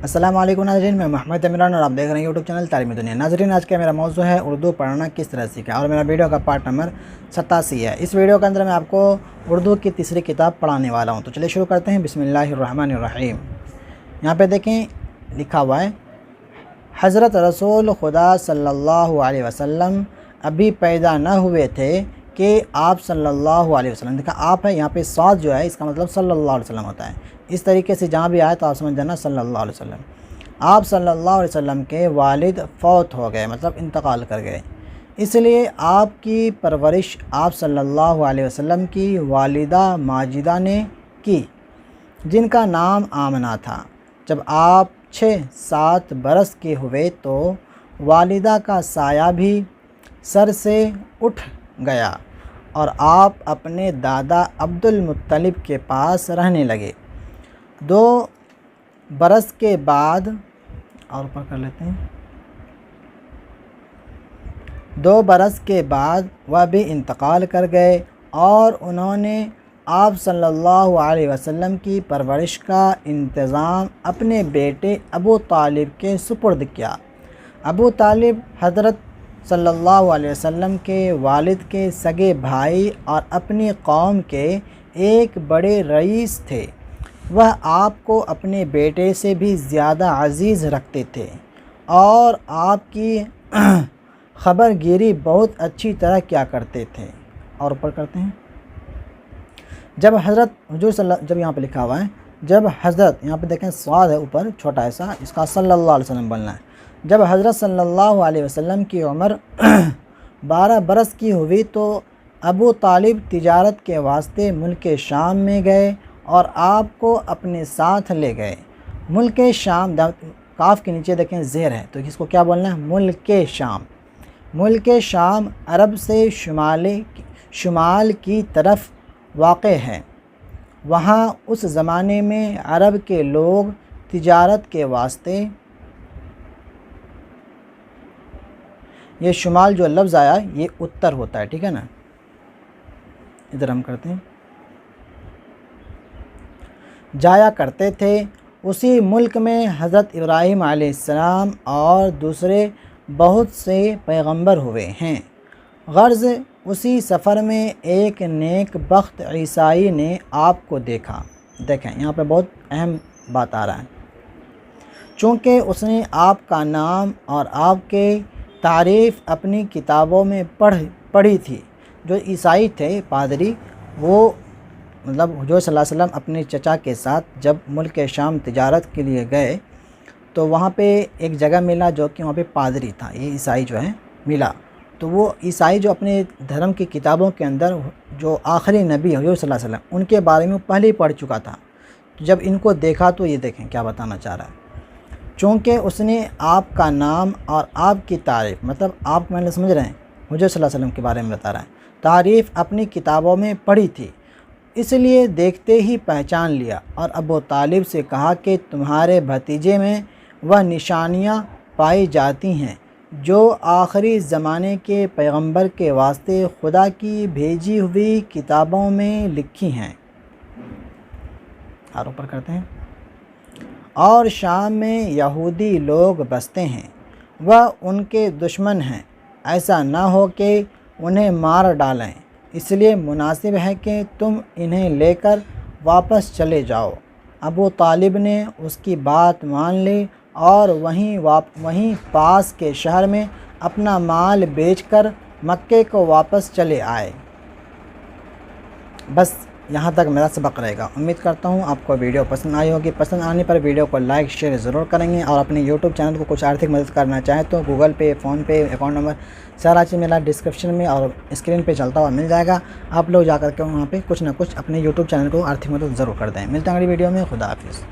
السلام علیکم ناظرین، میں محمد عمران اور آپ دیکھ رہے ہیں یوٹیوب چینل تعلیم دنیا۔ ناظرین، آج کا میرا موضوع ہے اردو پڑھنا کس طرح سیکھیں، اور میرا ویڈیو کا پارٹ نمبر 87 ہے۔ اس ویڈیو کے اندر میں آپ کو اردو کی تیسری کتاب پڑھانے والا ہوں، تو چلیے شروع کرتے ہیں۔ بسم اللہ الرحمن الرحیم۔ یہاں پہ دیکھیں لکھا ہوا ہے، حضرت رسول خدا صلی اللہ علیہ وسلم ابھی پیدا نہ ہوئے تھے کہ آپ صلی اللہ علیہ وسلم، دیکھا آپ ہے یہاں پہ صاد جو ہے اس کا مطلب صلی اللہ علیہ وسلم ہوتا ہے۔ اس طریقے سے جہاں بھی آئے تو آپ سمجھ جانا صلی اللہ علیہ وسلم۔ آپ صلی اللہ علیہ وسلم کے والد فوت ہو گئے، مطلب انتقال کر گئے، اس لیے آپ کی پرورش آپ صلی اللہ علیہ وسلم کی والدہ ماجدہ نے کی، جن کا نام آمنہ تھا۔ جب آپ 6-7 برس کے ہوئے تو والدہ کا سایہ بھی سر سے اٹھ گیا اور آپ اپنے دادا عبدالمطلب کے پاس رہنے لگے۔ 2 برس کے بعد اور اوپر کر لیتے ہیں 2 برس کے بعد وہ بھی انتقال کر گئے اور انہوں نے آپ صلی اللہ علیہ وسلم کی پرورش کا انتظام اپنے بیٹے ابو طالب کے سپرد کیا۔ ابو طالب حضرت صلی اللہ علیہ وسلم کے والد کے سگے بھائی اور اپنی قوم کے ایک بڑے رئیس تھے۔ وہ آپ کو اپنے بیٹے سے بھی زیادہ عزیز رکھتے تھے اور آپ کی خبر گیری بہت اچھی طرح کیا کرتے تھے۔ اور اوپر کرتے ہیں، جب حضرت حضور جب یہاں پہ لکھا ہوا ہے جب حضرت، یہاں پہ دیکھیں سواد ہے اوپر چھوٹا ایسا، اس کا صلی اللہ علیہ وسلم بننا ہے۔ جب حضرت صلی اللہ علیہ وسلم کی عمر 12 برس کی ہوئی تو ابو طالب تجارت کے واسطے ملک شام میں گئے اور آپ کو اپنے ساتھ لے گئے۔ ملک شام، کاف کے نیچے دیکھیں زیر ہے تو اس کو کیا بولنا ہے؟ ملک شام۔ ملک شام عرب سے شمال کی طرف واقع ہے۔ وہاں اس زمانے میں عرب کے لوگ تجارت کے واسطے، یہ شمال جو لفظ آیا یہ اتر ہوتا ہے، ٹھیک ہے نا، ادھر ہم کرتے ہیں، جایا کرتے تھے۔ اسی ملک میں حضرت ابراہیم علیہ السلام اور دوسرے بہت سے پیغمبر ہوئے ہیں۔ غرض اسی سفر میں ایک نیک بخت عیسائی نے آپ کو دیکھا۔ دیکھیں یہاں پہ بہت اہم بات آ رہا ہے، چونکہ اس نے آپ کا نام اور آپ کے تعریف اپنی کتابوں میں پڑھی تھی۔ جو عیسائی تھے پادری، وہ مطلب حضور صلی اللہ علیہ وسلم اپنے چچا کے ساتھ جب ملک شام تجارت کے لیے گئے تو وہاں پہ ایک جگہ ملا جو کہ وہاں پہ پادری تھا، یہ عیسائی جو ہے ملا۔ تو وہ عیسائی جو اپنے دھرم کی کتابوں کے اندر جو آخری نبی حضور صلی اللہ علیہ وسلم ان کے بارے میں پہلے ہی پڑھ چکا تھا، تو جب ان کو دیکھا تو یہ دیکھیں کیا بتانا چاہ رہا ہے، چونکہ اس نے آپ کا نام اور آپ کی تعریف، مطلب آپ میں نے سمجھ رہے ہیں حضور صلی اللہ علیہ وسلم کے بارے میں بتا رہا ہے، تعریف اپنی کتابوں میں پڑھی تھی، اس لیے دیکھتے ہی پہچان لیا اور ابو طالب سے کہا کہ تمہارے بھتیجے میں وہ نشانیاں پائی جاتی ہیں جو آخری زمانے کے پیغمبر کے واسطے خدا کی بھیجی ہوئی کتابوں میں لکھی ہیں۔ اور اوپر کرتے ہیں، اور شام میں یہودی لوگ بستے ہیں، وہ ان کے دشمن ہیں، ایسا نہ ہو کہ انہیں مار ڈالیں، اس لیے مناسب ہے کہ تم انہیں لے کر واپس چلے جاؤ۔ ابو طالب نے اس کی بات مان لی اور وہیں پاس کے شہر میں اپنا مال بیچ کر مکے کو واپس چلے آئے۔ بس یہاں تک میرا سبق رہے گا۔ امید کرتا ہوں آپ کو ویڈیو پسند آئی ہوگی۔ پسند آنے پر ویڈیو کو لائک شیئر ضرور کریں گے، اور اپنے یوٹیوب چینل کو کچھ آرتھک مدد کرنا چاہیں تو گوگل پے، فون پے، اکاؤنٹ نمبر سارا چیز میرا ڈسکرپشن میں اور اسکرین پہ چلتا ہوا مل جائے گا۔ آپ لوگ جا کر کے وہاں پہ کچھ نہ کچھ اپنے یوٹیوب چینل کو آرتھک مدد ضرور کر دیں۔ ملتے ہیں اگلی ویڈیو میں، خدا حافظ۔